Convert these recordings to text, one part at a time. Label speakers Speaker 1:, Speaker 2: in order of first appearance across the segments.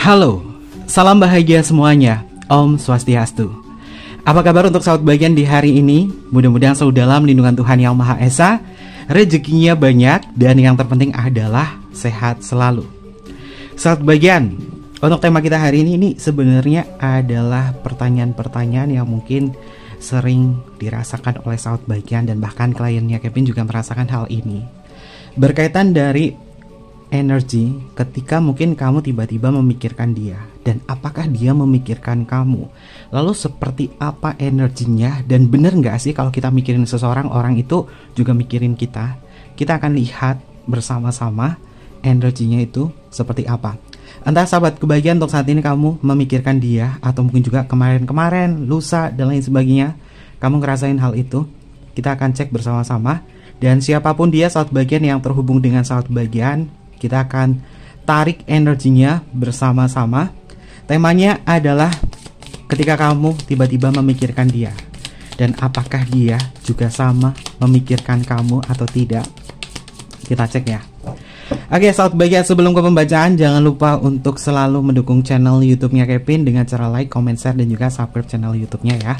Speaker 1: Halo, salam bahagia semuanya. Om Swastiastu. Apa kabar untuk sahabat bagian di hari ini? Mudah-mudahan selalu dalam lindungan Tuhan Yang Maha Esa, rezekinya banyak, dan yang terpenting adalah sehat selalu. Sahabat bagian, untuk tema kita hari ini sebenarnya adalah pertanyaan-pertanyaan yang mungkin sering dirasakan oleh sahabat bagian dan bahkan kliennya Kevin juga merasakan hal ini. Berkaitan dari energi ketika mungkin kamu tiba-tiba memikirkan dia, dan apakah dia memikirkan kamu, lalu seperti apa energinya, dan bener nggak sih kalau kita mikirin seseorang, orang itu juga mikirin kita. Kita akan lihat bersama-sama energinya itu seperti apa. Entah sahabat kebahagiaan untuk saat ini kamu memikirkan dia, atau mungkin juga kemarin-kemarin, lusa, dan lain sebagainya, kamu ngerasain hal itu. Kita akan cek bersama-sama. Dan siapapun dia sahabat bagian yang terhubung dengan sahabat bagian, kita akan tarik energinya bersama-sama. Temanya adalah ketika kamu tiba-tiba memikirkan dia, dan apakah dia juga sama memikirkan kamu atau tidak. Kita cek ya. Oke sahabat bagian, sebelum ke pembacaan, jangan lupa untuk selalu mendukung channel YouTube-nya Kevin dengan cara like, comment, share, dan juga subscribe channel YouTube-nya ya.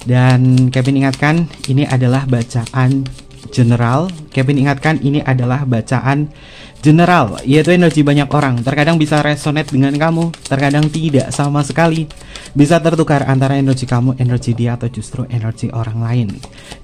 Speaker 1: Dan Kevin ingatkan, ini adalah bacaan general. Kevin ingatkan, ini adalah bacaan general, yaitu energi banyak orang. Terkadang bisa resonate dengan kamu, terkadang tidak sama sekali. Bisa tertukar antara energi kamu, energi dia, atau justru energi orang lain.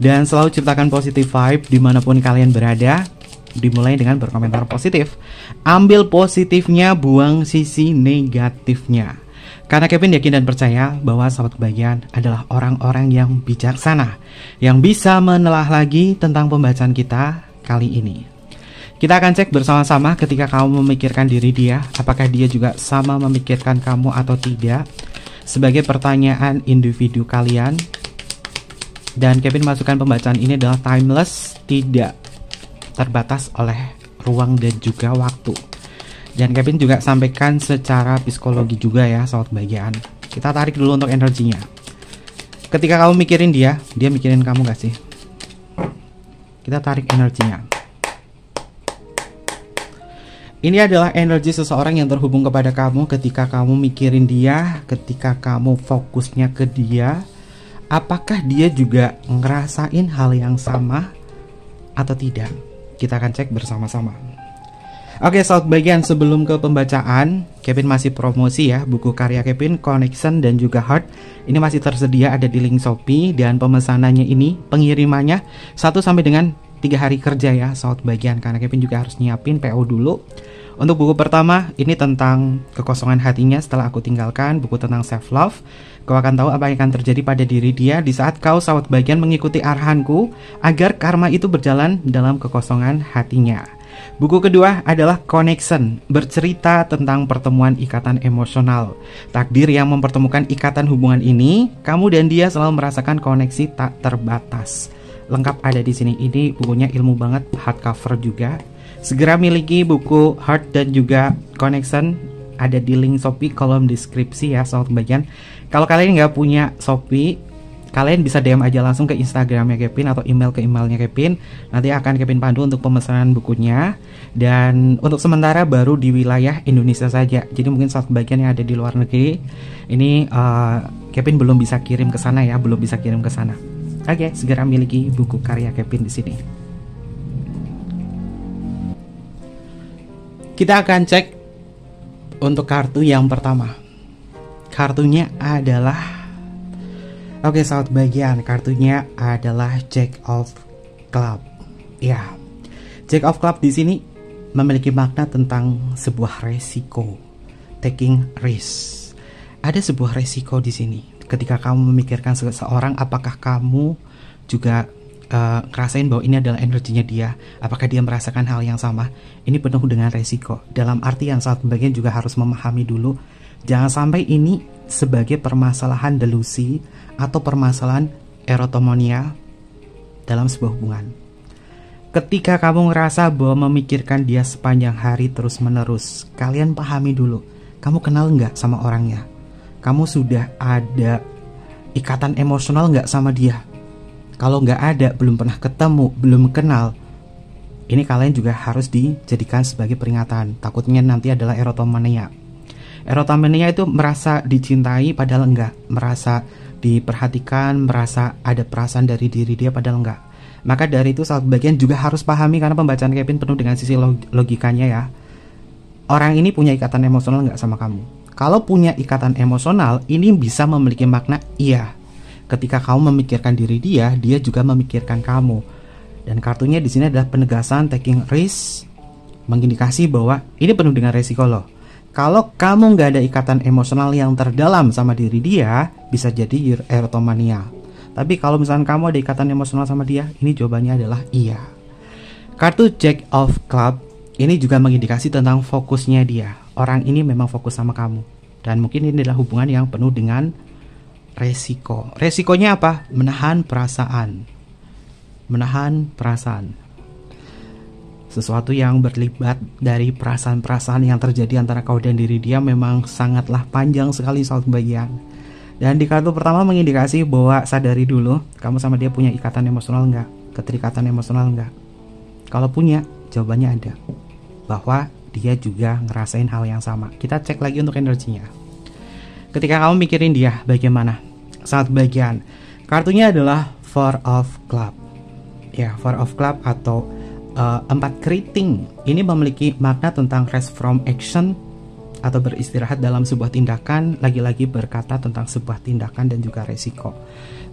Speaker 1: Dan selalu ciptakan positive vibe dimanapun kalian berada. Dimulai dengan berkomentar positif. Ambil positifnya, buang sisi negatifnya. Karena Kevin yakin dan percaya bahwa sahabat kebahagiaan adalah orang-orang yang bijaksana, yang bisa menelah lagi tentang pembacaan kita kali ini. Kita akan cek bersama-sama ketika kamu memikirkan diri dia, apakah dia juga sama memikirkan kamu atau tidak, sebagai pertanyaan individu kalian. Dan Kevin masukkan pembacaan ini adalah timeless, tidak terbatas oleh ruang dan juga waktu. Dan Kevin juga sampaikan secara psikologi juga ya sahabat kebahagiaan. Kita tarik dulu untuk energinya. Ketika kamu mikirin dia, dia mikirin kamu gak sih? Kita tarik energinya. Ini adalah energi seseorang yang terhubung kepada kamu ketika kamu mikirin dia, ketika kamu fokusnya ke dia. Apakah dia juga ngerasain hal yang sama atau tidak? Kita akan cek bersama-sama. Oke sahabat bagian, sebelum ke pembacaan, Kevin masih promosi ya buku karya Kevin, Connection dan juga Heart. Ini masih tersedia, ada di link Shopee, dan pemesanannya ini, pengirimannya 1 sampai dengan 3 hari kerja ya sahabat bagian, karena Kevin juga harus nyiapin PO dulu. Untuk buku pertama, ini tentang kekosongan hatinya setelah aku tinggalkan, buku tentang self love. Kau akan tahu apa yang akan terjadi pada diri dia di saat kau sahabat bagian mengikuti arahanku agar karma itu berjalan dalam kekosongan hatinya. Buku kedua adalah Connection, bercerita tentang pertemuan ikatan emosional. Takdir yang mempertemukan ikatan hubungan ini, kamu dan dia selalu merasakan koneksi tak terbatas. Lengkap ada di sini. Ini bukunya ilmu banget, hardcover juga. Segera miliki buku Heart dan juga Connection, ada di link Shopee kolom deskripsi ya sahabat bagian. Kalau kalian nggak punya Shopee, kalian bisa DM aja langsung ke Instagramnya Kevin atau email ke emailnya Kevin. Nanti akan Kevin pandu untuk pemesanan bukunya. Dan untuk sementara baru di wilayah Indonesia saja. Jadi mungkin sahabat bagian yang ada di luar negeri, ini Kevin belum bisa kirim ke sana ya, belum bisa kirim ke sana. Oke, segera miliki buku karya Kevin di sini. Kita akan cek untuk kartu yang pertama. Kartunya adalah, oke sahabat bagian, kartunya adalah Jack of Club. Ya, Jack of Club di sini memiliki makna tentang sebuah resiko, taking risk. Ada sebuah resiko di sini. Ketika kamu memikirkan seseorang, apakah kamu juga ngerasain bahwa ini adalah energinya dia? Apakah dia merasakan hal yang sama? Ini penuh dengan resiko. Dalam arti yang saat bagian juga harus memahami dulu, jangan sampai ini sebagai permasalahan delusi atau permasalahan erotomania dalam sebuah hubungan. Ketika kamu ngerasa bahwa memikirkan dia sepanjang hari terus menerus, kalian pahami dulu, kamu kenal nggak sama orangnya? Kamu sudah ada ikatan emosional nggak sama dia? Kalau nggak ada, belum pernah ketemu, belum kenal, ini kalian juga harus dijadikan sebagai peringatan. Takutnya nanti adalah erotomania. Erotomania itu merasa dicintai padahal enggak, merasa diperhatikan, merasa ada perasaan dari diri dia padahal enggak. Maka dari itu sahabat bagian juga harus pahami, karena pembacaan Kevin penuh dengan sisi logikanya ya. Orang ini punya ikatan emosional enggak sama kamu? Kalau punya ikatan emosional, ini bisa memiliki makna iya. Ketika kamu memikirkan diri dia, dia juga memikirkan kamu. Dan kartunya di sini adalah penegasan taking risk, mengindikasi bahwa ini penuh dengan resiko loh. Kalau kamu nggak ada ikatan emosional yang terdalam sama diri dia, bisa jadi erotomania. Tapi kalau misalnya kamu ada ikatan emosional sama dia, ini jawabannya adalah iya. Kartu Jack of Club ini juga mengindikasi tentang fokusnya dia. Orang ini memang fokus sama kamu. Dan mungkin ini adalah hubungan yang penuh dengan resiko. Resikonya apa? Menahan perasaan. Menahan perasaan. Sesuatu yang berlibat dari perasaan-perasaan yang terjadi antara kau dan diri dia memang sangatlah panjang sekali sahabat bagian. Dan di kartu pertama mengindikasi bahwa sadari dulu kamu sama dia punya ikatan emosional enggak, keterikatan emosional enggak. Kalau punya, jawabannya ada, bahwa dia juga ngerasain hal yang sama. Kita cek lagi untuk energinya. Ketika kamu mikirin dia, bagaimana? Sahabat bagian, kartunya adalah Four of Club. Ya, Four of Club atau 4 keriting ini memiliki makna tentang rest from action atau beristirahat dalam sebuah tindakan, lagi-lagi berkata tentang sebuah tindakan dan juga resiko.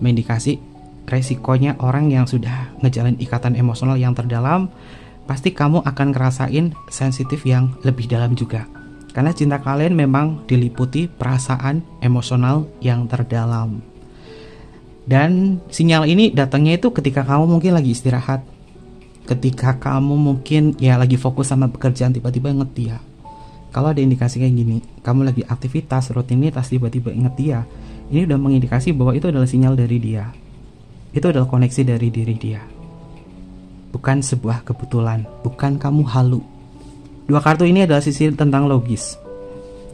Speaker 1: Mengindikasi resikonya orang yang sudah ngejalin ikatan emosional yang terdalam, pasti kamu akan ngerasain sensitif yang lebih dalam juga. Karena cinta kalian memang diliputi perasaan emosional yang terdalam. Dan sinyal ini datangnya itu ketika kamu mungkin lagi istirahat, ketika kamu mungkin ya lagi fokus sama pekerjaan, tiba-tiba inget dia. Kalau ada indikasi kayak gini, kamu lagi aktivitas, rutinitas, tiba-tiba inget dia, ini udah mengindikasi bahwa itu adalah sinyal dari dia. Itu adalah koneksi dari diri dia. Bukan sebuah kebetulan, bukan kamu halu. Dua kartu ini adalah sisi tentang logis.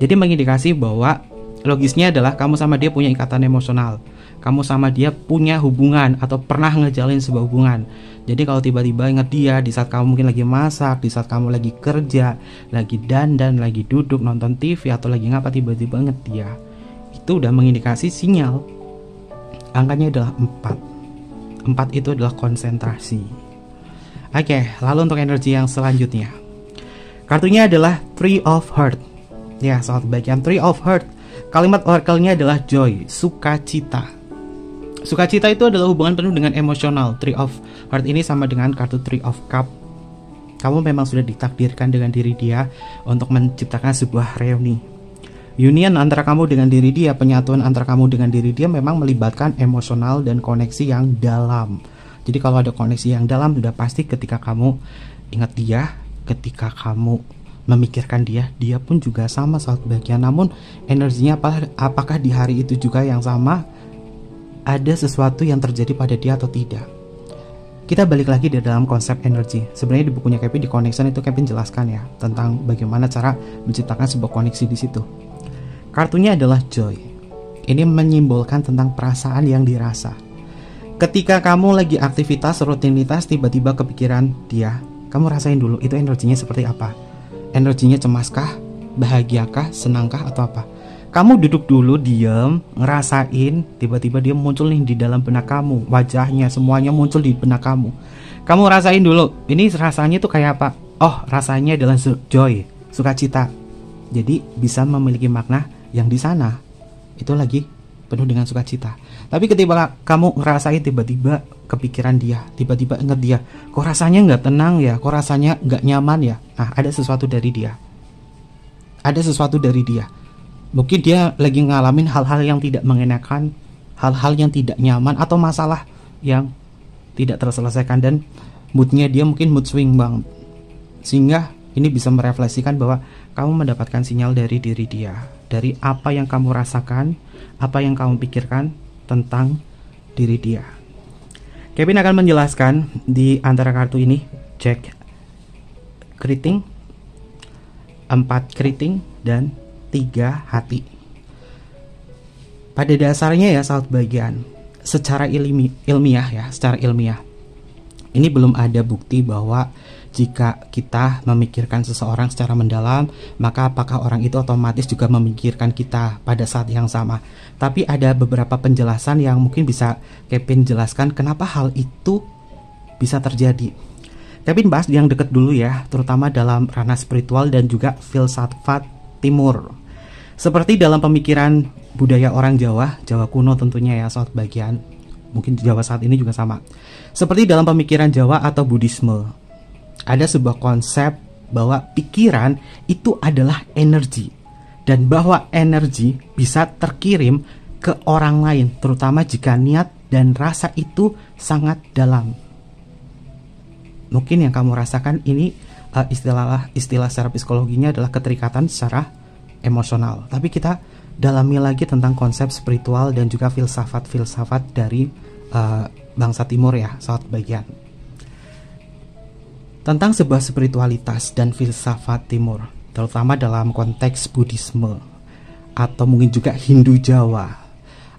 Speaker 1: Jadi mengindikasi bahwa logisnya adalah kamu sama dia punya ikatan emosional. Kamu sama dia punya hubungan atau pernah ngejalin sebuah hubungan. Jadi kalau tiba-tiba ingat dia di saat kamu mungkin lagi masak, di saat kamu lagi kerja, lagi dandan, lagi duduk nonton TV atau lagi ngapa, tiba-tiba ingat dia, itu udah mengindikasi sinyal. Angkanya adalah 4. 4 itu adalah konsentrasi. Oke, lalu untuk energi yang selanjutnya, kartunya adalah Three of Hearts. Ya, soal bagian Three of Hearts, kalimat oracle-nya adalah joy, sukacita. Sukacita itu adalah hubungan penuh dengan emosional. Three of Hearts ini sama dengan kartu Three of Cup. Kamu memang sudah ditakdirkan dengan diri dia untuk menciptakan sebuah reuni. Union antara kamu dengan diri dia, penyatuan antara kamu dengan diri dia memang melibatkan emosional dan koneksi yang dalam. Jadi kalau ada koneksi yang dalam, sudah pasti ketika kamu ingat dia, ketika kamu memikirkan dia, dia pun juga sama saat bagian. Namun energinya apakah di hari itu juga yang sama? Ada sesuatu yang terjadi pada dia atau tidak? Kita balik lagi di dalam konsep energi. Sebenarnya di bukunya Kevin, di Connection itu Kevin jelaskan ya tentang bagaimana cara menciptakan sebuah koneksi di situ. Kartunya adalah joy. Ini menyimbolkan tentang perasaan yang dirasa. Ketika kamu lagi aktivitas, rutinitas, tiba-tiba kepikiran dia, kamu rasain dulu itu energinya seperti apa. Energinya cemaskah, bahagiakah, senangkah, atau apa? Kamu duduk dulu, diam, ngerasain, tiba-tiba dia muncul nih di dalam benak kamu, wajahnya semuanya muncul di benak kamu. Kamu rasain dulu, ini rasanya tuh kayak apa? Oh, rasanya adalah joy, sukacita. Jadi bisa memiliki makna yang di sana itu lagi penuh dengan sukacita. Tapi ketika kamu ngerasain tiba-tiba kepikiran dia, tiba-tiba inget dia, kok rasanya nggak tenang ya, kok rasanya nggak nyaman ya. Nah, ada sesuatu dari dia. Ada sesuatu dari dia. Mungkin dia lagi ngalamin hal-hal yang tidak mengenakan, hal-hal yang tidak nyaman, atau masalah yang tidak terselesaikan, dan moodnya dia mungkin mood swing banget. Sehingga ini bisa merefleksikan bahwa kamu mendapatkan sinyal dari diri dia, dari apa yang kamu rasakan, apa yang kamu pikirkan tentang diri dia. Kevin akan menjelaskan di antara kartu ini, Jack keriting, 4 keriting, dan 3 hati. Pada dasarnya ya sahabat bagian, secara ilmiah ya, secara ilmiah ini belum ada bukti bahwa jika kita memikirkan seseorang secara mendalam, maka apakah orang itu otomatis juga memikirkan kita pada saat yang sama. Tapi ada beberapa penjelasan yang mungkin bisa Kevin jelaskan kenapa hal itu bisa terjadi. Kevin bahas yang deket dulu ya, terutama dalam ranah spiritual dan juga filsafat timur. Seperti dalam pemikiran budaya orang Jawa, Jawa kuno tentunya ya sobat bagian, mungkin Jawa saat ini juga sama. Seperti dalam pemikiran Jawa atau Buddhisme, ada sebuah konsep bahwa pikiran itu adalah energi, dan bahwa energi bisa terkirim ke orang lain, terutama jika niat dan rasa itu sangat dalam. Mungkin yang kamu rasakan ini istilah secara psikologinya adalah keterikatan secara emosional. Tapi kita dalami lagi tentang konsep spiritual dan juga filsafat dari bangsa timur ya, sahabat bagian. Tentang sebuah spiritualitas dan filsafat timur, terutama dalam konteks Buddhisme, atau mungkin juga Hindu Jawa,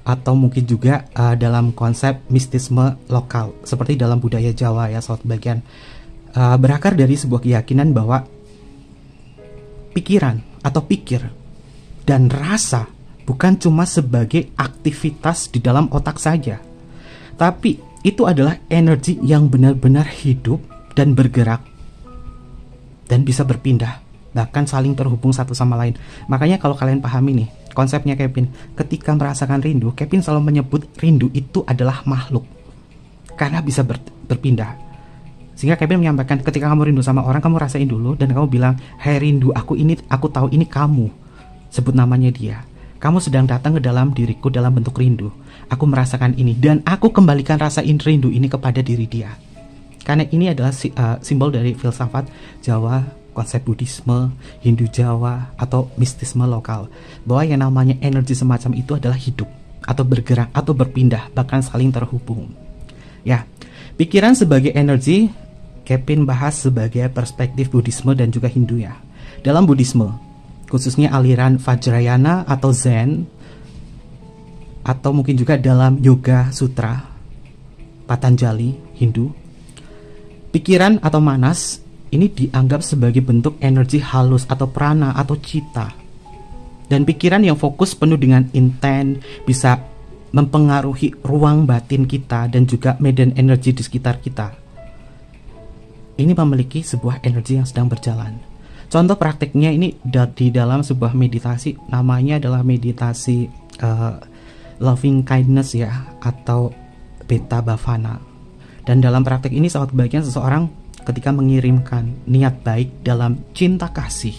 Speaker 1: atau mungkin juga dalam konsep mistisme lokal, seperti dalam budaya Jawa ya sahabat bagian, berakar dari sebuah keyakinan bahwa pikiran atau pikir dan rasa bukan cuma sebagai aktivitas di dalam otak saja, tapi itu adalah energi yang benar-benar hidup dan bergerak dan bisa berpindah, bahkan saling terhubung satu sama lain. Makanya kalau kalian pahami nih konsepnya Kevin, ketika merasakan rindu, Kevin selalu menyebut rindu itu adalah makhluk karena bisa berpindah. Sehingga Kevin menyampaikan, ketika kamu rindu sama orang, kamu rasain dulu dan kamu bilang, "Hai rindu, aku tahu ini kamu." Sebut namanya dia. Kamu sedang datang ke dalam diriku dalam bentuk rindu. Aku merasakan ini dan aku kembalikan rasain rindu ini kepada diri dia. Karena ini adalah simbol dari filsafat Jawa, konsep Buddhisme, Hindu Jawa, atau mistisme lokal, bahwa yang namanya energi semacam itu adalah hidup, atau bergerak, atau berpindah, bahkan saling terhubung. Ya, pikiran sebagai energi, Kevin bahas sebagai perspektif Buddhisme dan juga Hindu ya. Dalam Buddhisme, khususnya aliran Vajrayana atau Zen, atau mungkin juga dalam Yoga Sutra Patanjali Hindu, pikiran atau manas ini dianggap sebagai bentuk energi halus atau prana atau cita. Dan pikiran yang fokus penuh dengan intent bisa mempengaruhi ruang batin kita dan juga medan energi di sekitar kita. Ini memiliki sebuah energi yang sedang berjalan. Contoh praktiknya ini di dalam sebuah meditasi, namanya adalah meditasi loving kindness ya, atau beta bhavana. Dan dalam praktik ini sahabat bagian, seseorang ketika mengirimkan niat baik dalam cinta kasih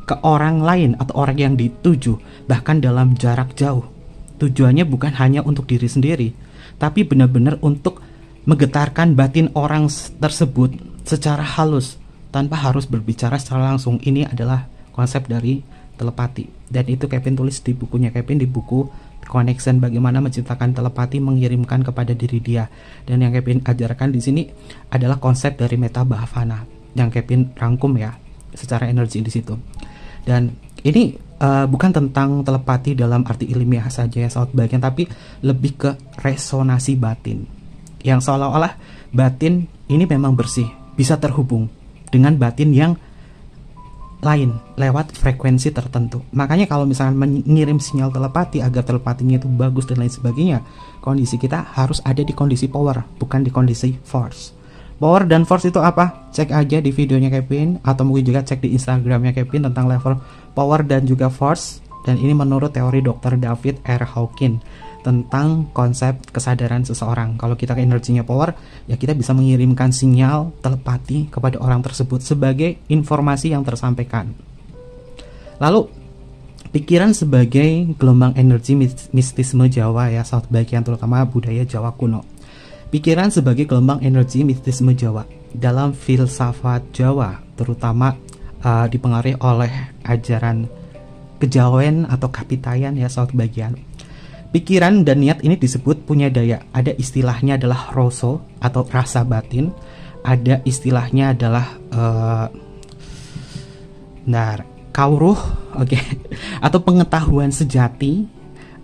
Speaker 1: ke orang lain atau orang yang dituju, bahkan dalam jarak jauh, tujuannya bukan hanya untuk diri sendiri, tapi benar-benar untuk menggetarkan batin orang tersebut secara halus tanpa harus berbicara secara langsung. Ini adalah konsep dari telepati, dan itu Kevin tulis di bukunya Kevin, di buku Connection, bagaimana menciptakan telepati mengirimkan kepada diri dia. Dan yang Kevin ajarkan di sini adalah konsep dari meta bhavana yang Kevin rangkum ya secara energi di situ. Dan ini bukan tentang telepati dalam arti ilmiah saja ya sahabat bagian, tapi lebih ke resonansi batin, yang seolah-olah batin ini memang bersih, bisa terhubung dengan batin yang lain lewat frekuensi tertentu. Makanya kalau misalnya mengirim sinyal telepati agar telepatinya itu bagus dan lain sebagainya, kondisi kita harus ada di kondisi power, bukan di kondisi force. Power dan force itu apa? Cek aja di videonya Kevin, atau mungkin juga cek di Instagramnya Kevin tentang level power dan juga force. Dan ini menurut teori Dr. David R. Hawkins tentang konsep kesadaran seseorang. Kalau kita energinya power, ya kita bisa mengirimkan sinyal telepati kepada orang tersebut sebagai informasi yang tersampaikan. Lalu pikiran sebagai gelombang energi mistisme Jawa ya sahabat bagian, terutama budaya Jawa kuno. Pikiran sebagai gelombang energi mistisme Jawa dalam filsafat Jawa, terutama dipengaruhi oleh ajaran kejawen atau kapitayan ya sahabat bagian. Pikiran dan niat ini disebut punya daya. Ada istilahnya adalah roso atau rasa batin. Ada istilahnya adalah kauruh, oke, atau pengetahuan sejati.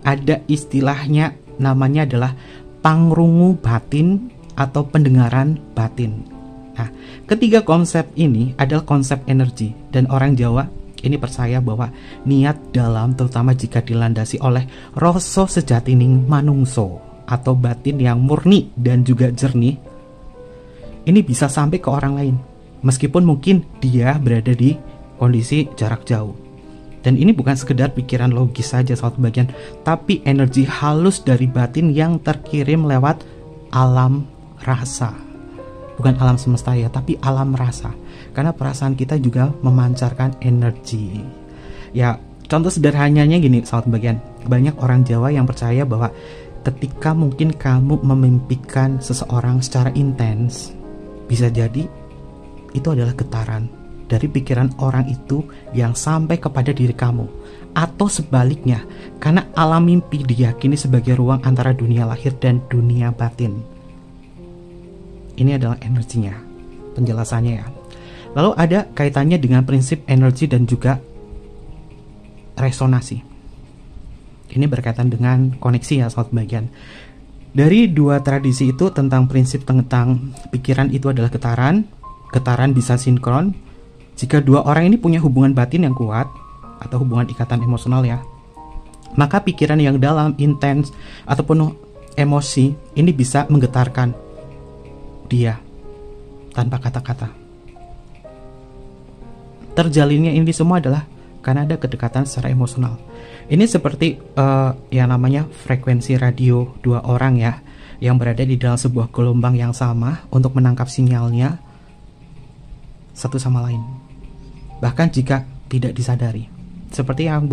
Speaker 1: Ada istilahnya namanya adalah pangrungu batin atau pendengaran batin. Nah, ketiga konsep ini adalah konsep energi, dan orang Jawa ini percaya bahwa niat dalam, terutama jika dilandasi oleh rasa sejatining manungso atau batin yang murni dan juga jernih, ini bisa sampai ke orang lain, meskipun mungkin dia berada di kondisi jarak jauh. Dan ini bukan sekedar pikiran logis saja soal bagian, tapi energi halus dari batin yang terkirim lewat alam rasa. Bukan alam semesta ya, tapi alam rasa. Karena perasaan kita juga memancarkan energi. Ya, contoh sederhananya gini soal bagian. Banyak orang Jawa yang percaya bahwa ketika mungkin kamu memimpikan seseorang secara intens, bisa jadi itu adalah getaran dari pikiran orang itu yang sampai kepada diri kamu. Atau sebaliknya, karena alam mimpi diyakini sebagai ruang antara dunia lahir dan dunia batin. Ini adalah energinya, penjelasannya ya. Lalu ada kaitannya dengan prinsip energi dan juga resonasi. Ini berkaitan dengan koneksi ya sobat bagian. Dari dua tradisi itu tentang prinsip tentang pikiran itu adalah getaran. Getaran bisa sinkron jika dua orang ini punya hubungan batin yang kuat atau hubungan ikatan emosional ya. Maka pikiran yang dalam, intens, atau penuh emosi ini bisa menggetarkan dia tanpa kata-kata. Terjalinnya ini semua adalah karena ada kedekatan secara emosional. Ini seperti yang namanya frekuensi radio dua orang ya, yang berada di dalam sebuah gelombang yang sama untuk menangkap sinyalnya satu sama lain. Bahkan jika tidak disadari. Seperti yang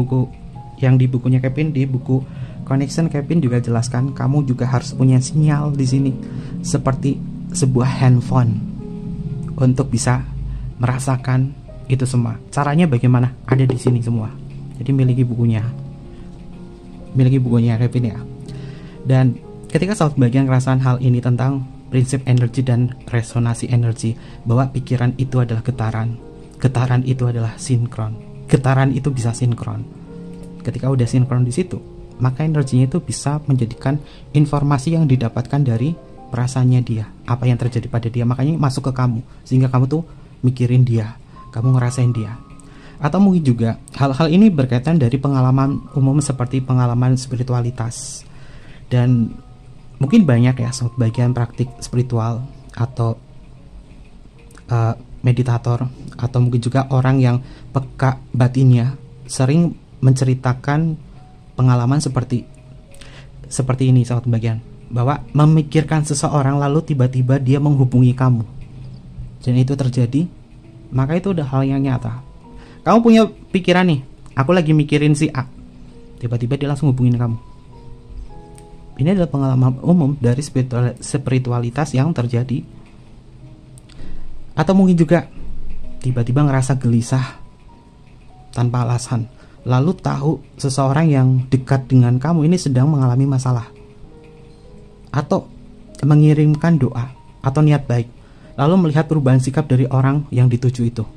Speaker 1: di bukunya Kevin, di buku Connection, Kevin juga jelaskan kamu juga harus punya sinyal di sini seperti sebuah handphone untuk bisa merasakan itu semua. Caranya bagaimana? Ada di sini semua. Jadi miliki bukunya Kevin ya. Dan ketika saat bagian ngerasain hal ini tentang prinsip energi dan resonasi energi, bahwa pikiran itu adalah getaran itu adalah sinkron. Getaran itu bisa sinkron. Ketika udah sinkron di situ, maka energinya itu bisa menjadikan informasi yang didapatkan dari perasaannya dia, apa yang terjadi pada dia, makanya masuk ke kamu, sehingga kamu tuh mikirin dia, kamu ngerasain dia. Atau mungkin juga hal-hal ini berkaitan dari pengalaman umum seperti pengalaman spiritualitas. Dan mungkin banyak ya bagian praktik spiritual atau meditator, atau mungkin juga orang yang peka batinnya sering menceritakan pengalaman seperti ini sahabat bagian, bahwa memikirkan seseorang lalu tiba-tiba dia menghubungi kamu dan itu terjadi, maka itu udah hal yang nyata. Kamu punya pikiran nih, aku lagi mikirin si A, tiba-tiba dia langsung hubungin kamu. Ini adalah pengalaman umum dari spiritualitas yang terjadi. Atau mungkin juga tiba-tiba ngerasa gelisah tanpa alasan, lalu tahu seseorang yang dekat dengan kamu ini sedang mengalami masalah, atau mengirimkan doa atau niat baik, lalu melihat perubahan sikap dari orang yang dituju itu.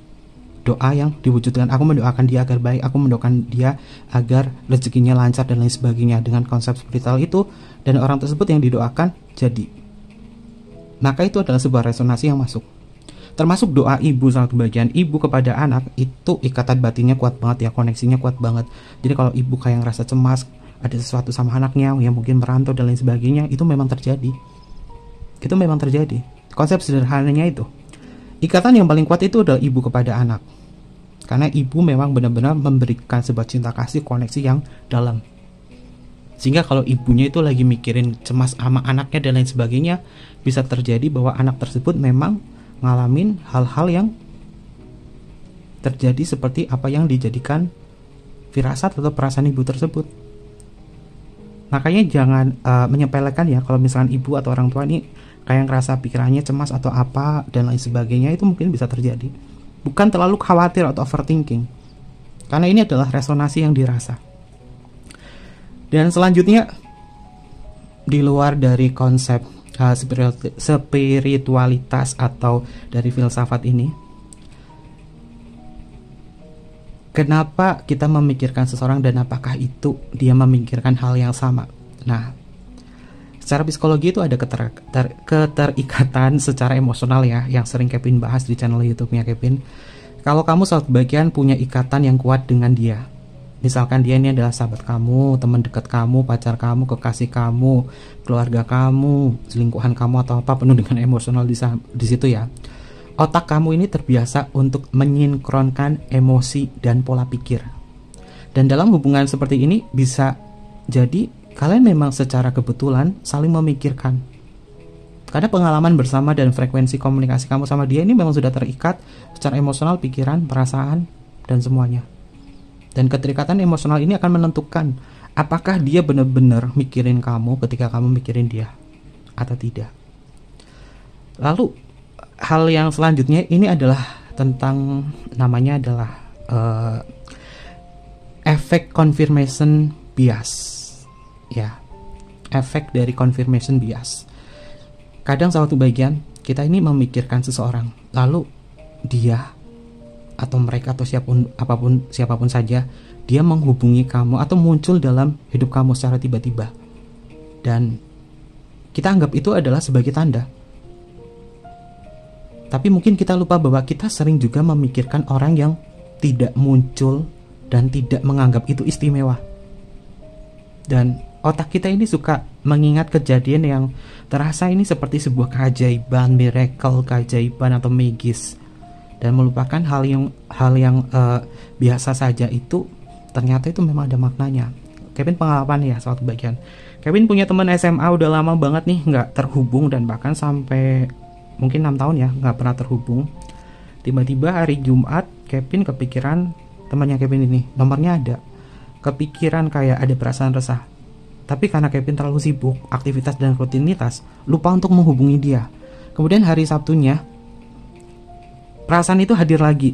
Speaker 1: Doa yang diwujudkan, aku mendoakan dia agar baik, aku mendoakan dia agar rezekinya lancar dan lain sebagainya, dengan konsep spiritual itu, dan orang tersebut yang didoakan jadi. Maka itu adalah sebuah resonasi yang masuk. Termasuk doa ibu, sangat bagian ibu kepada anak, itu ikatan batinnya kuat banget ya, koneksinya kuat banget. Jadi kalau ibu kayak ngerasa cemas, ada sesuatu sama anaknya yang mungkin merantau dan lain sebagainya, itu memang terjadi. Konsep sederhananya itu. Ikatan yang paling kuat itu adalah ibu kepada anak. Karena ibu memang benar-benar memberikan sebuah cinta kasih, koneksi yang dalam. Sehingga kalau ibunya itu lagi mikirin cemas sama anaknya dan lain sebagainya, bisa terjadi bahwa anak tersebut memang ngalamin hal-hal yang terjadi seperti apa yang dijadikan firasat atau perasaan ibu tersebut. Makanya jangan menyepelekan ya, kalau misalkan ibu atau orang tua ini kayak ngerasa pikirannya cemas atau apa dan lain sebagainya, itu mungkin bisa terjadi. Bukan terlalu khawatir atau overthinking, karena ini adalah resonasi yang dirasa. Dan selanjutnya, di luar dari konsep spiritualitas atau dari filsafat ini, kenapa kita memikirkan seseorang dan apakah itu dia memikirkan hal yang sama? Nah, Secara psikologi itu ada keterikatan secara emosional ya, yang sering Kevin bahas di channel YouTube-nya Kevin. Kalau kamu saat bagian punya ikatan yang kuat dengan dia, misalkan dia ini adalah sahabat kamu, teman dekat kamu, pacar kamu, kekasih kamu, keluarga kamu, selingkuhan kamu atau apa, penuh dengan emosional di situ ya. Otak kamu ini terbiasa untuk menyinkronkan emosi dan pola pikir. Dan dalam hubungan seperti ini bisa jadi kalian memang secara kebetulan saling memikirkan. Karena pengalaman bersama dan frekuensi komunikasi kamu sama dia ini memang sudah terikat secara emosional, pikiran, perasaan, dan semuanya. Dan keterikatan emosional ini akan menentukan apakah dia benar-benar mikirin kamu ketika kamu mikirin dia atau tidak. Lalu hal yang selanjutnya ini adalah tentang, namanya adalah efek confirmation bias. Ya, efek dari confirmation bias. Kadang suatu bagian kita ini memikirkan seseorang, lalu dia atau mereka atau siapapun saja, dia menghubungi kamu atau muncul dalam hidup kamu secara tiba-tiba, dan kita anggap itu adalah sebagai tanda. Tapi mungkin kita lupa bahwa kita sering juga memikirkan orang yang tidak muncul dan tidak menganggap itu istimewa. Dan otak kita ini suka mengingat kejadian yang terasa ini seperti sebuah keajaiban, miracle, keajaiban atau magis, dan melupakan hal yang biasa saja itu ternyata itu memang ada maknanya. Kevin pengalaman ya suatu bagian. Kevin punya teman SMA udah lama banget nih nggak terhubung, dan bahkan sampai mungkin 6 tahun ya nggak pernah terhubung. Tiba-tiba hari Jumat Kevin kepikiran temannya Kevin ini, nomornya ada. Kepikiran kayak ada perasaan resah. Tapi karena Kevin terlalu sibuk, aktivitas dan rutinitas, lupa untuk menghubungi dia. Kemudian hari Sabtunya, perasaan itu hadir lagi.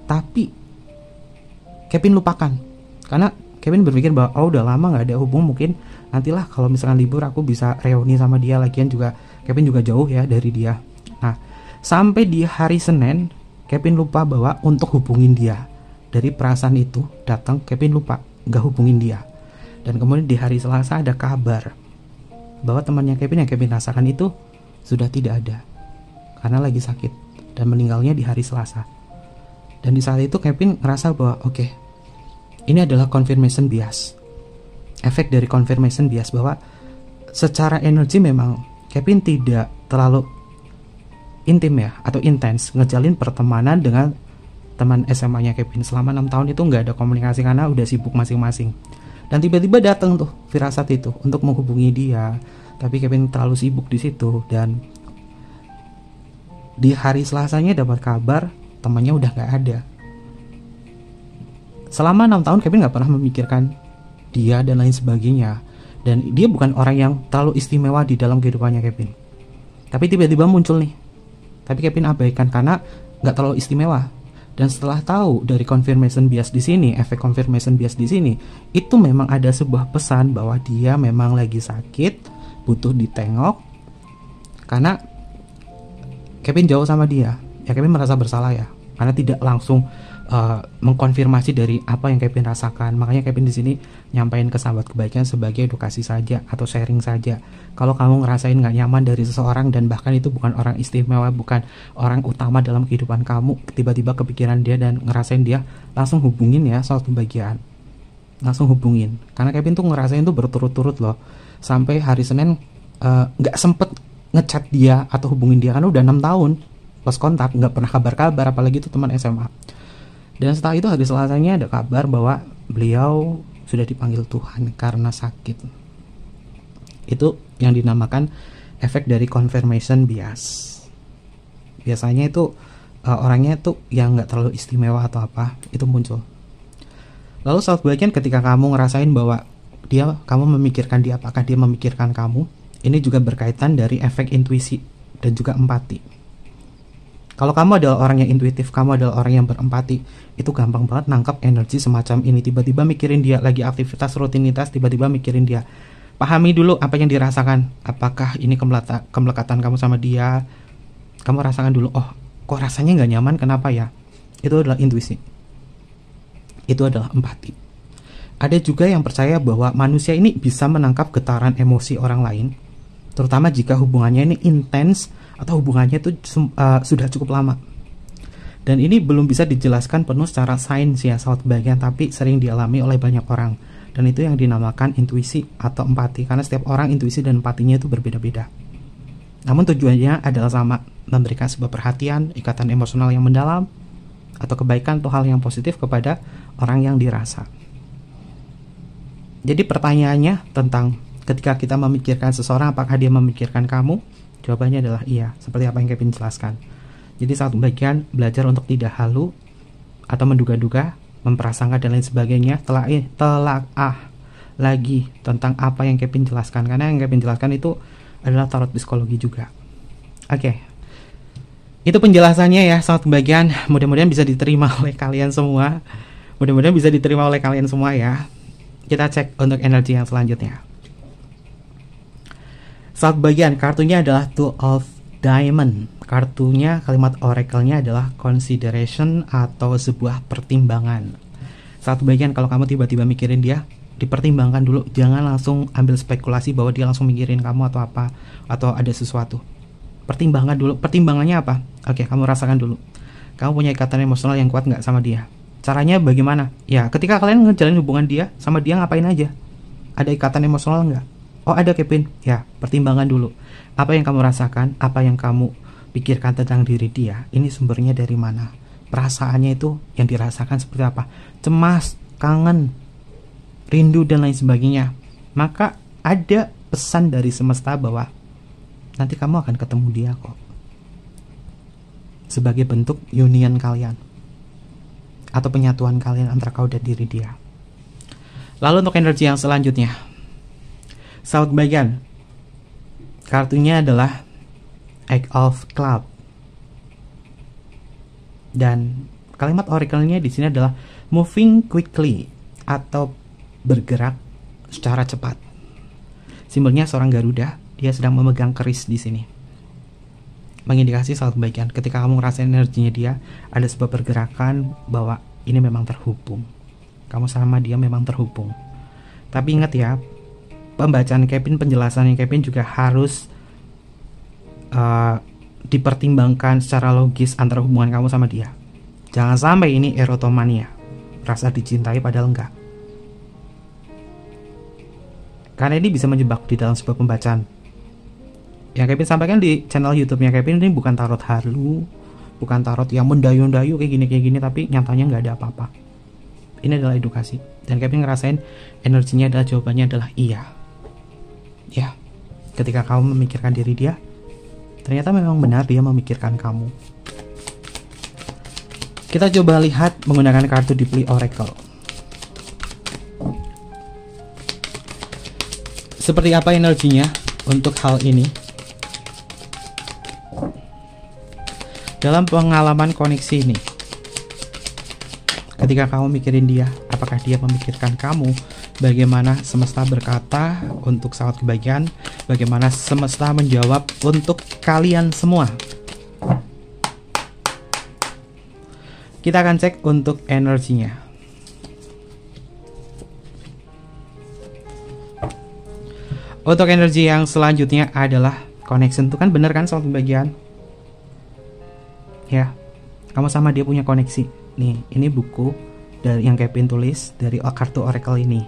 Speaker 1: Tapi Kevin lupakan. Karena Kevin berpikir bahwa udah lama gak ada hubung, mungkin nantilah kalau misalkan libur aku bisa reuni sama dia. Lagian juga Kevin juga jauh ya dari dia. Nah, sampai di hari Senin Kevin lupa bahwa untuk hubungin dia. Dari perasaan itu datang, Kevin lupa gak hubungin dia. Dan kemudian di hari Selasa ada kabar bahwa temannya Kevin yang Kevin rasakan itu sudah tidak ada karena lagi sakit, dan meninggalnya di hari Selasa. Dan di saat itu Kevin ngerasa bahwa oke, ini adalah confirmation bias. Efek dari confirmation bias, bahwa secara energi memang Kevin tidak terlalu intim ya, atau intens ngejalin pertemanan dengan teman SMA-nya Kevin. Selama 6 tahun itu nggak ada komunikasi karena udah sibuk masing-masing. Dan tiba-tiba datang tuh firasat itu untuk menghubungi dia, tapi Kevin terlalu sibuk di situ. Dan di hari Selasanya dapat kabar temannya udah nggak ada. Selama 6 tahun Kevin nggak pernah memikirkan dia dan lain sebagainya, dan dia bukan orang yang terlalu istimewa di dalam kehidupannya Kevin. Tapi tiba-tiba muncul nih, tapi Kevin abaikan karena nggak terlalu istimewa. Dan setelah tahu dari confirmation bias di sini, efek confirmation bias di sini, itu memang ada sebuah pesan bahwa dia memang lagi sakit, butuh ditengok. Karena Kevin jauh sama dia, ya Kevin merasa bersalah ya, karena tidak langsung mengkonfirmasi dari apa yang Kevin rasakan. Makanya Kevin di sini nyampain ke sahabat kebaikan sebagai edukasi saja atau sharing saja. Kalau kamu ngerasain nggak nyaman dari seseorang, dan bahkan itu bukan orang istimewa, bukan orang utama dalam kehidupan kamu, tiba-tiba kepikiran dia dan ngerasain dia, langsung hubungin ya suatu bagian. Langsung hubungin. Karena Kevin tuh ngerasain tuh berturut-turut loh. Sampai hari Senin nggak sempet ngechat dia atau hubungin dia karena udah 6 tahun lost kontak, nggak pernah kabar-kabar, apalagi itu teman SMA. Dan setelah itu hari Selasanya ada kabar bahwa beliau sudah dipanggil Tuhan karena sakit. Itu yang dinamakan efek dari confirmation bias. Biasanya itu orangnya itu yang nggak terlalu istimewa atau apa, itu muncul. Lalu saat bagian ketika kamu ngerasain bahwa kamu memikirkan dia, apakah dia memikirkan kamu, ini juga berkaitan dari efek intuisi dan juga empati. Kalau kamu adalah orang yang intuitif, kamu adalah orang yang berempati, itu gampang banget nangkap energi semacam ini. Tiba-tiba mikirin dia, lagi aktivitas rutinitas, tiba-tiba mikirin dia. Pahami dulu apa yang dirasakan. Apakah ini kemelekatan kamu sama dia? Kamu rasakan dulu, oh kok rasanya gak nyaman, kenapa ya? Itu adalah intuisi. Itu adalah empati. Ada juga yang percaya bahwa manusia ini bisa menangkap getaran emosi orang lain, terutama jika hubungannya ini intens atau hubungannya itu sudah cukup lama. Dan ini belum bisa dijelaskan penuh secara sains ya sahabat kebahagiaan, tapi sering dialami oleh banyak orang. Dan itu yang dinamakan intuisi atau empati, karena setiap orang intuisi dan empatinya itu berbeda-beda. Namun tujuannya adalah sama, memberikan sebuah perhatian, ikatan emosional yang mendalam, atau kebaikan atau hal yang positif kepada orang yang dirasa. Jadi pertanyaannya tentang ketika kita memikirkan seseorang, apakah dia memikirkan kamu? Jawabannya adalah iya, seperti apa yang Kevin jelaskan. Jadi satu bagian belajar untuk tidak halu atau menduga-duga, memprasangka dan lain sebagainya, telaah lagi tentang apa yang Kevin jelaskan, karena yang Kevin jelaskan itu adalah tarot psikologi juga. Oke. Itu penjelasannya ya sahabat bagian, mudah-mudahan bisa diterima oleh kalian semua. Mudah-mudahan bisa diterima oleh kalian semua ya. Kita cek untuk energi yang selanjutnya. Saat bagian kartunya adalah Two of Diamond. Kartunya, kalimat oracle-nya adalah consideration atau sebuah pertimbangan. Saat bagian kalau kamu tiba-tiba mikirin dia, dipertimbangkan dulu. Jangan langsung ambil spekulasi bahwa dia langsung mikirin kamu atau apa, atau ada sesuatu. Pertimbangkan dulu. Pertimbangannya apa? Oke, kamu rasakan dulu. Kamu punya ikatan emosional yang kuat nggak sama dia? Caranya bagaimana? Ya, ketika kalian ngejalin hubungan dia, sama dia ngapain aja? Ada ikatan emosional nggak? Oh, ada Kevin. Ya, pertimbangkan dulu. Apa yang kamu rasakan? Apa yang kamu pikirkan tentang diri dia? Ini sumbernya dari mana? Perasaannya itu yang dirasakan seperti apa? Cemas, kangen, rindu, dan lain sebagainya. Maka ada pesan dari semesta bahwa nanti kamu akan ketemu dia kok. Sebagai bentuk union kalian, atau penyatuan kalian antara kau dan diri dia. Lalu untuk energi yang selanjutnya, sahabat bagian, kartunya adalah Eight of Club. Dan kalimat oracle-nya di sini adalah moving quickly atau bergerak secara cepat. Simbolnya seorang Garuda, dia sedang memegang keris di sini. Mengindikasi sahabat bagian, ketika kamu ngerasain energinya dia, ada sebuah pergerakan bahwa ini memang terhubung. Kamu sama dia memang terhubung. Tapi ingat ya, pembacaan Kevin, penjelasan Kevin juga harus dipertimbangkan secara logis antara hubungan kamu sama dia. Jangan sampai ini erotomania, rasa dicintai padahal enggak. Karena ini bisa menjebak di dalam sebuah pembacaan. Yang Kevin sampaikan di channel YouTube-nya Kevin ini bukan tarot halu, bukan tarot yang mendayu-dayu kayak gini, tapi nyatanya nggak ada apa-apa. Ini adalah edukasi. Dan Kevin ngerasain energinya adalah, jawabannya adalah iya. Ya, ketika kamu memikirkan diri dia, ternyata memang benar dia memikirkan kamu. Kita coba lihat menggunakan kartu Deeply Oracle. Seperti apa energinya untuk hal ini? Dalam pengalaman koneksi ini, ketika kamu mikirin dia, apakah dia memikirkan kamu? Bagaimana semesta berkata untuk sahabat kebahagiaan? Bagaimana semesta menjawab untuk kalian semua? Kita akan cek untuk energinya. Untuk energi yang selanjutnya adalah connection. Itu kan bener kan sahabat kebahagiaan? Ya, kamu sama dia punya koneksi. Nih, ini buku dari yang Kevin tulis dari kartu oracle ini.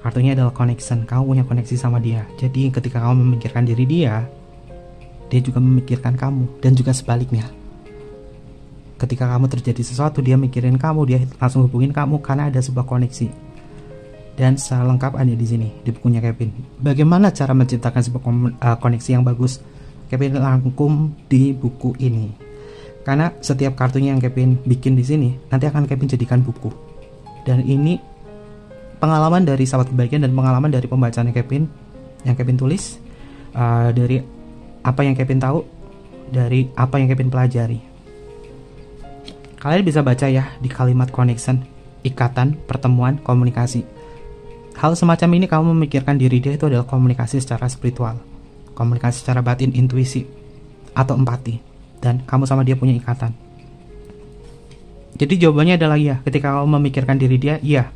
Speaker 1: Kartunya adalah connection. Kamu punya koneksi sama dia. Jadi ketika kamu memikirkan diri dia, dia juga memikirkan kamu, dan juga sebaliknya. Ketika kamu terjadi sesuatu, dia mikirin kamu, dia langsung hubungin kamu karena ada sebuah koneksi. Dan secara lengkap ada di sini di bukunya Kevin. Bagaimana cara menciptakan sebuah koneksi yang bagus? Kevin rangkum di buku ini. Karena setiap kartunya yang Kevin bikin di sini nanti akan Kevin jadikan buku. Dan ini pengalaman dari sahabat kebahagiaan dan pengalaman dari pembacaan Kevin yang Kevin tulis, dari apa yang Kevin tahu, dari apa yang Kevin pelajari. Kalian bisa baca ya di kalimat connection, ikatan, pertemuan, komunikasi. Hal semacam ini kamu memikirkan diri dia itu adalah komunikasi secara spiritual, komunikasi secara batin, intuisi, atau empati. Dan kamu sama dia punya ikatan. Jadi jawabannya adalah iya. Ketika kamu memikirkan diri dia, iya.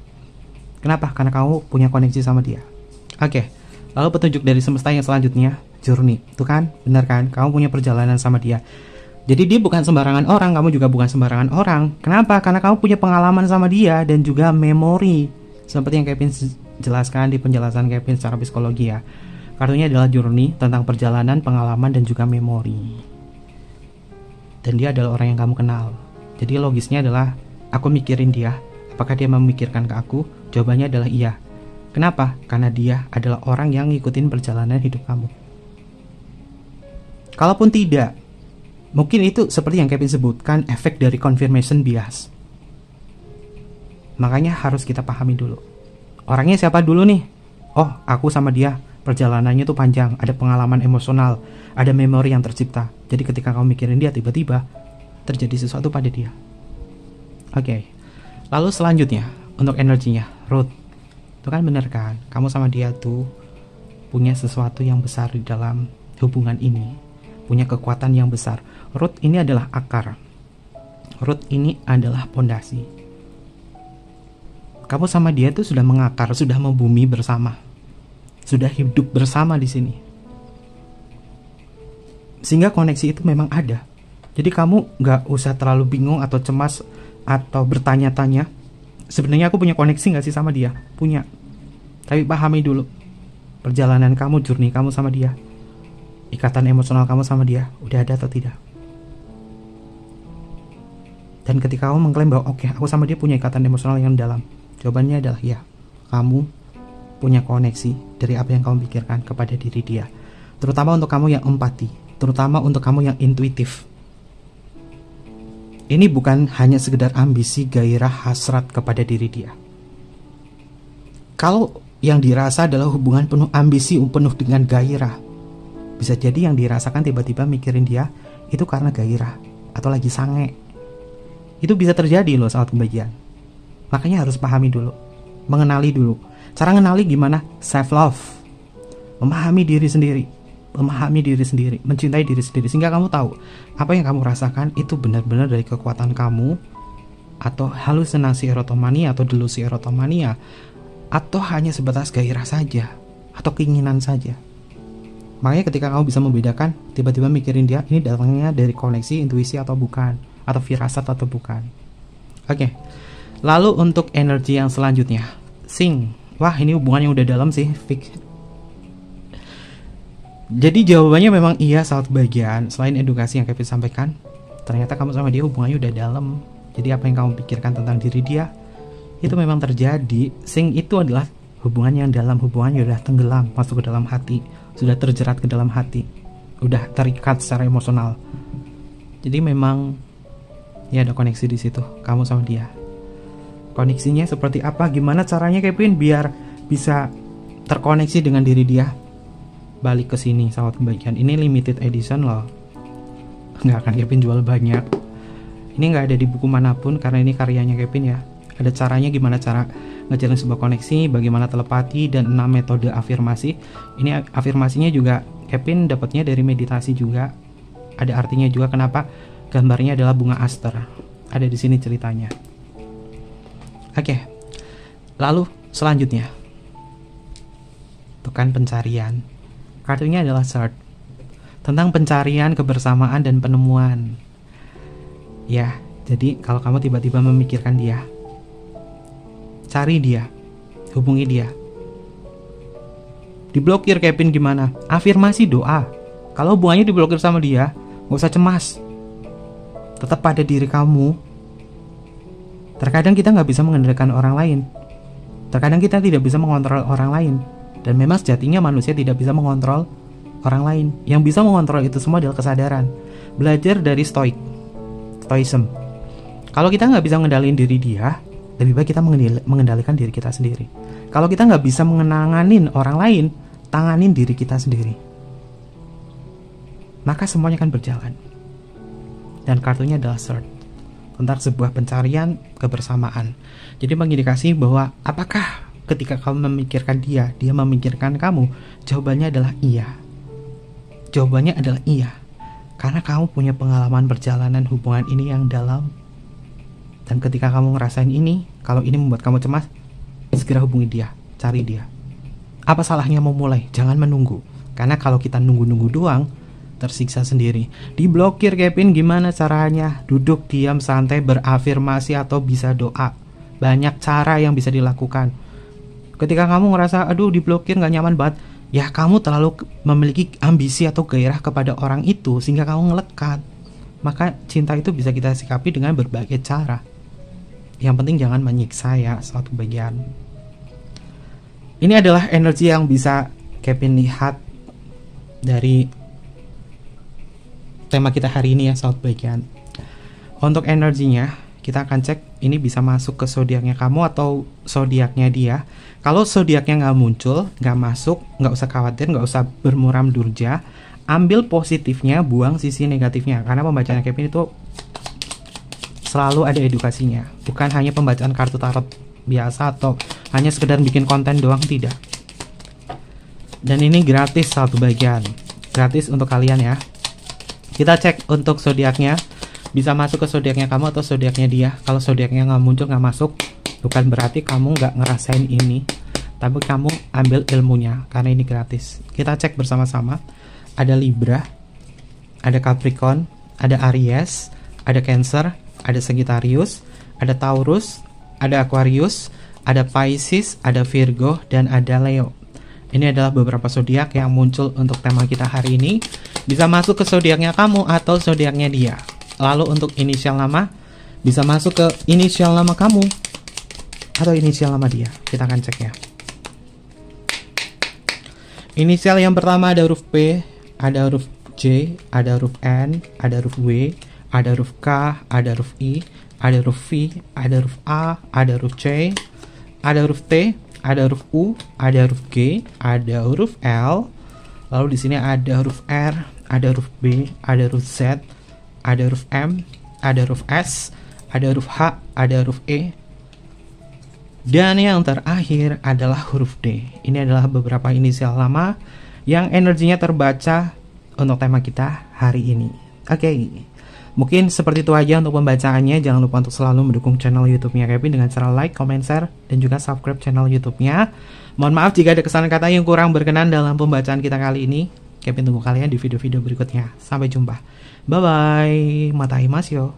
Speaker 1: Kenapa? Karena kamu punya koneksi sama dia. Oke. Lalu petunjuk dari semesta yang selanjutnya, journey. Itu kan, benar kan? Kamu punya perjalanan sama dia. Jadi dia bukan sembarangan orang, kamu juga bukan sembarangan orang. Kenapa? Karena kamu punya pengalaman sama dia dan juga memori. Seperti yang Kevin jelaskan di penjelasan Kevin secara psikologi ya. Kartunya adalah journey, tentang perjalanan, pengalaman, dan juga memori. Dan dia adalah orang yang kamu kenal. Jadi logisnya adalah, aku mikirin dia. Apakah dia memikirkan ke aku? Jawabannya adalah iya. Kenapa? Karena dia adalah orang yang ngikutin perjalanan hidup kamu. Kalaupun tidak, mungkin itu seperti yang Kevin sebutkan, efek dari confirmation bias. Makanya harus kita pahami dulu. Orangnya siapa dulu nih? Oh, aku sama dia perjalanannya tuh panjang, ada pengalaman emosional, ada memori yang tercipta. Jadi ketika kamu mikirin dia, tiba-tiba terjadi sesuatu pada dia. Oke. Lalu selanjutnya, untuk energinya, root. Itu kan bener kan? Kamu sama dia tuh punya sesuatu yang besar di dalam hubungan ini. Punya kekuatan yang besar. Root ini adalah akar. Root ini adalah pondasi. Kamu sama dia tuh sudah mengakar, sudah membumi bersama. Sudah hidup bersama di sini. Sehingga koneksi itu memang ada. Jadi kamu gak usah terlalu bingung atau cemas atau bertanya-tanya, sebenarnya aku punya koneksi gak sih sama dia? Punya. Tapi pahami dulu perjalanan kamu, journey kamu sama dia, ikatan emosional kamu sama dia udah ada atau tidak. Dan ketika kamu mengklaim bahwa oke, aku sama dia punya ikatan emosional yang dalam, jawabannya adalah ya. Kamu punya koneksi dari apa yang kamu pikirkan kepada diri dia. Terutama untuk kamu yang empati, terutama untuk kamu yang intuitif. Ini bukan hanya sekedar ambisi, gairah, hasrat kepada diri dia. Kalau yang dirasa adalah hubungan penuh ambisi, penuh dengan gairah, bisa jadi yang dirasakan tiba-tiba mikirin dia itu karena gairah atau lagi sange. Itu bisa terjadi loh saat kebahagiaan. Makanya harus pahami dulu, mengenali dulu. Cara mengenali gimana? Self love, memahami diri sendiri, mencintai diri sendiri, sehingga kamu tahu apa yang kamu rasakan itu benar-benar dari kekuatan kamu, atau halusinasi erotomania atau delusi erotomania, atau hanya sebatas gairah saja atau keinginan saja. Makanya ketika kamu bisa membedakan, tiba-tiba mikirin dia, ini datangnya dari koneksi, intuisi atau bukan, atau firasat atau bukan. Oke. Lalu untuk energi yang selanjutnya, sing. Wah, ini hubungannya udah dalam sih, fix. Jadi jawabannya memang iya saat bagian. Selain edukasi yang Kevin sampaikan, ternyata kamu sama dia hubungannya udah dalam. Jadi apa yang kamu pikirkan tentang diri dia, itu memang terjadi. Sing itu adalah hubungan yang dalam, hubungannya udah tenggelam, masuk ke dalam hati, sudah terjerat ke dalam hati, udah terikat secara emosional. Jadi memang ya ada koneksi di situ, kamu sama dia. Koneksinya seperti apa? Gimana caranya Kevin biar bisa terkoneksi dengan diri dia? Balik ke sini, sahabat kebahagiaan. Ini limited edition loh. Nggak akan Kevin jual banyak. Ini nggak ada di buku manapun karena ini karyanya Kevin ya. Ada caranya gimana cara ngejalin sebuah koneksi, bagaimana telepati, dan 6 metode afirmasi. Ini afirmasinya juga Kevin dapatnya dari meditasi juga. Ada artinya juga kenapa gambarnya adalah bunga aster. Ada di sini ceritanya. Oke, lalu selanjutnya, bukan pencarian. Kartunya adalah Search, tentang pencarian, kebersamaan, dan penemuan. Ya, jadi kalau kamu tiba-tiba memikirkan dia, cari dia, hubungi dia. Diblokir Kevin gimana? Afirmasi, doa. Kalau hubungannya diblokir sama dia, gak usah cemas. Tetap pada diri kamu. Terkadang kita nggak bisa mengendalikan orang lain. Terkadang kita tidak bisa mengontrol orang lain. Dan memang sejatinya manusia tidak bisa mengontrol orang lain. Yang bisa mengontrol itu semua adalah kesadaran. Belajar dari stoicism. Kalau kita nggak bisa mengendalikan diri dia, lebih baik kita mengendalikan diri kita sendiri. Kalau kita nggak bisa mengenanganin orang lain, tanganin diri kita sendiri. Maka semuanya akan berjalan. Dan kartunya adalah Search, tentang sebuah pencarian kebersamaan. Jadi mengindikasi bahwa apakah ketika kamu memikirkan dia, dia memikirkan kamu? Jawabannya adalah iya. Jawabannya adalah iya. Karena kamu punya pengalaman perjalanan hubungan ini yang dalam. Dan ketika kamu ngerasain ini, kalau ini membuat kamu cemas, segera hubungi dia, cari dia. Apa salahnya memulai? Jangan menunggu. Karena kalau kita nunggu-nunggu doang, tersiksa sendiri. Diblokir Kevin, gimana caranya? Duduk diam santai, berafirmasi atau bisa doa. Banyak cara yang bisa dilakukan. Ketika kamu ngerasa aduh diblokir gak nyaman banget, ya kamu terlalu memiliki ambisi atau gairah kepada orang itu sehingga kamu ngelekat. Maka cinta itu bisa kita sikapi dengan berbagai cara. Yang penting jangan menyiksa ya, satu bagian. Ini adalah energi yang bisa Kevin lihat dari tema kita hari ini ya, sahabat bagian. Untuk energinya, kita akan cek ini bisa masuk ke zodiaknya kamu atau zodiaknya dia. Kalau zodiaknya nggak muncul, nggak masuk, nggak usah khawatir, nggak usah bermuram durja. Ambil positifnya, buang sisi negatifnya. Karena pembacaan Kevin itu selalu ada edukasinya. Bukan hanya pembacaan kartu tarot biasa atau hanya sekedar bikin konten doang, tidak. Dan ini gratis satu bagian. Gratis untuk kalian ya. Kita cek untuk zodiaknya, bisa masuk ke zodiaknya kamu atau zodiaknya dia. Kalau zodiaknya nggak muncul, nggak masuk, bukan berarti kamu nggak ngerasain ini, tapi kamu ambil ilmunya karena ini gratis. Kita cek bersama-sama. Ada Libra, ada Capricorn, ada Aries, ada Cancer, ada Sagittarius, ada Taurus, ada Aquarius, ada Pisces, ada Virgo, dan ada Leo. Ini adalah beberapa zodiak yang muncul untuk tema kita hari ini. Bisa masuk ke zodiaknya kamu atau zodiaknya dia. Lalu untuk inisial nama, bisa masuk ke inisial nama kamu atau inisial nama dia. Kita akan cek ya. Inisial yang pertama ada huruf P, ada huruf J, ada huruf N, ada huruf W, ada huruf K, ada huruf I, ada huruf V, ada huruf A, ada huruf C, ada huruf T, ada huruf U, ada huruf G, ada huruf L. Lalu di sini ada huruf R, ada huruf B, ada huruf Z, ada huruf M, ada huruf S, ada huruf H, ada huruf E. Dan yang terakhir adalah huruf D. Ini adalah beberapa inisial nama yang energinya terbaca untuk tema kita hari ini. Oke, mungkin seperti itu aja untuk pembacaannya. Jangan lupa untuk selalu mendukung channel YouTube-nya Kevin dengan cara like, comment, share, dan juga subscribe channel YouTube-nya. Mohon maaf jika ada kesalahan kata yang kurang berkenan dalam pembacaan kita kali ini. Kevin tunggu kalian di video-video berikutnya. Sampai jumpa. Bye-bye. Matai mas yo.